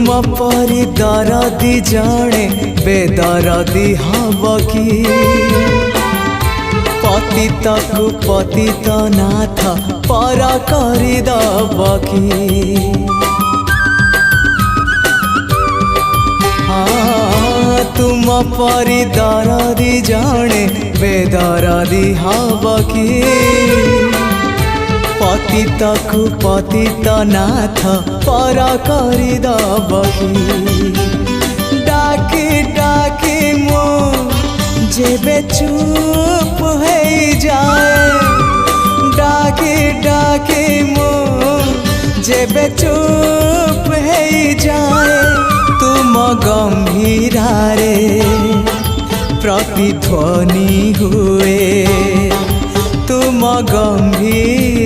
तुम परी दरदी जणे बेदरदी हब कि पतित को पतित नाथ पर करदब कि तुम परी दरदी जणे बेदरदी हब कि पतित को पतित नाथ पर करदब कि डाकी डाकी मो जेबे चुप हो जाए डाकी डाकी मो जेबे चुप हो जाए तुम गंभीरारे प्रतिध्वनि हुए तुम गंभीर